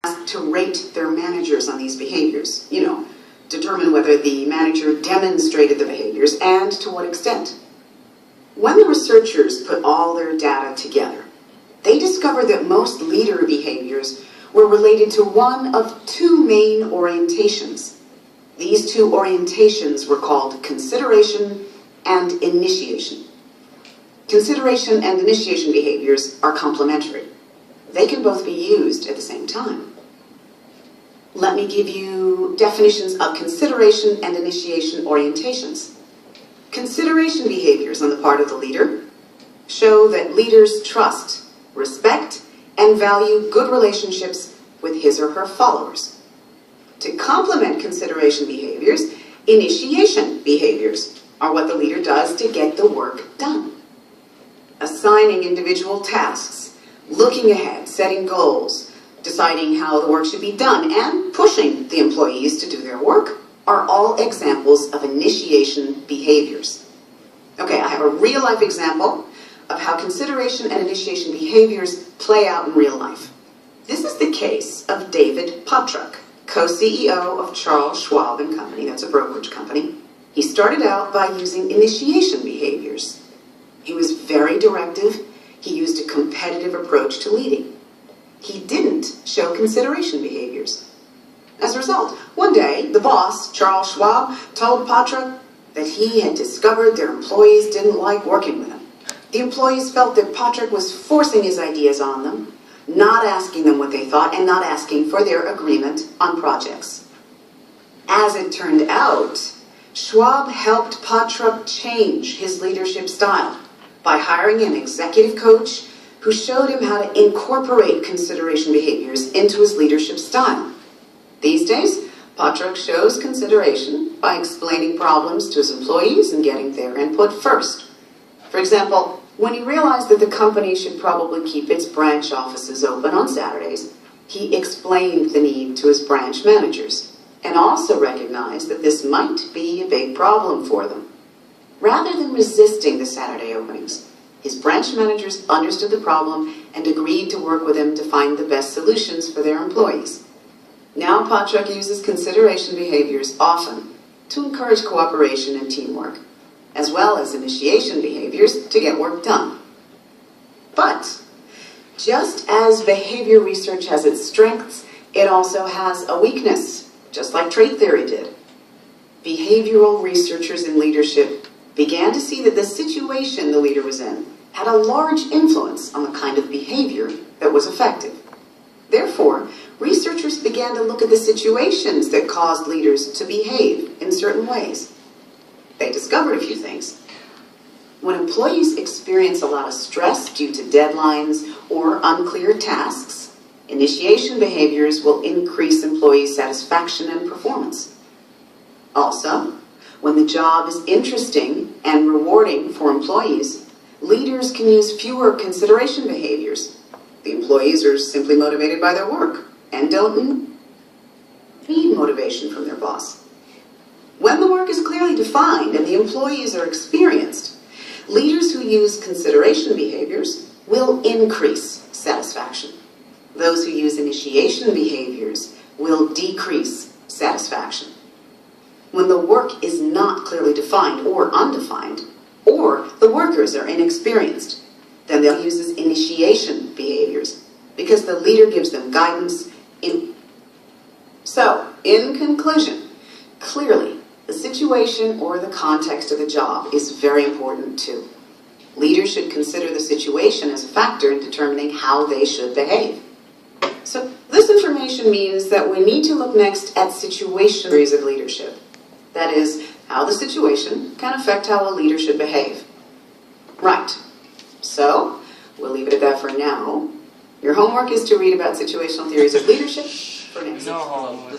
asked to rate their managers on these behaviors. Determine whether the manager demonstrated the behaviors and to what extent. When the researchers put all their data together, they discovered that most leader behaviors were related to one of two main orientations. These two orientations were called consideration and initiation. Consideration and initiation behaviors are complementary. They can both be used at the same time. Let me give you definitions of consideration and initiation orientations. Consideration behaviors on the part of the leader show that leaders trust, respect, and value good relationships with his or her followers. To complement consideration behaviors, initiation behaviors are what the leader does to get the work done. Assigning individual tasks, looking ahead, setting goals, deciding how the work should be done, and pushing the employees to do their work are all examples of initiation behaviors. Okay, I have a real-life example of how consideration and initiation behaviors play out in real life. This is the case of David Pottruck, co-CEO of Charles Schwab and Company. That's a brokerage company. He started out by using initiation behaviors. He was very directive. He used a competitive approach to leading. He didn't show consideration behaviors. As a result, one day, the boss, Charles Schwab, told Pottruck that he had discovered their employees didn't like working with him. The employees felt that Pottruck was forcing his ideas on them, not asking them what they thought, and not asking for their agreement on projects. As it turned out, Schwab helped Pottruck change his leadership style by hiring an executive coach who showed him how to incorporate consideration behaviors into his leadership style. These days, Pottruck shows consideration by explaining problems to his employees and getting their input first. For example, when he realized that the company should probably keep its branch offices open on Saturdays, he explained the need to his branch managers and also recognized that this might be a big problem for them. Rather than resisting the Saturday openings, his branch managers understood the problem and agreed to work with him to find the best solutions for their employees. Now Pottruck uses consideration behaviors often to encourage cooperation and teamwork, as well as initiation behaviors to get work done. But just as behavior research has its strengths, it also has a weakness, just like trait theory did. Behavioral researchers in leadership began to see that the situation the leader was in had a large influence on the kind of behavior that was effective. Therefore, researchers began to look at the situations that caused leaders to behave in certain ways. They discovered a few things. When employees experience a lot of stress due to deadlines or unclear tasks, initiation behaviors will increase employee satisfaction and performance. Also, when the job is interesting and rewarding for employees, leaders can use fewer consideration behaviors. The employees are simply motivated by their work and don't need motivation from their boss. When the work is clearly defined and the employees are experienced, leaders who use consideration behaviors will increase satisfaction. Those who use initiation behaviors will decrease satisfaction. When the work is not clearly defined or undefined, or the workers are inexperienced, then they'll use these initiation behaviors because the leader gives them guidance. So, in conclusion, clearly, the situation or the context of the job is very important too. Leaders should consider the situation as a factor in determining how they should behave. So, this information means that we need to look next at situations of leadership. That is, how the situation can affect how a leader should behave. Right. So, we'll leave it at that for now. Your homework is to read about situational theories of leadership for next week.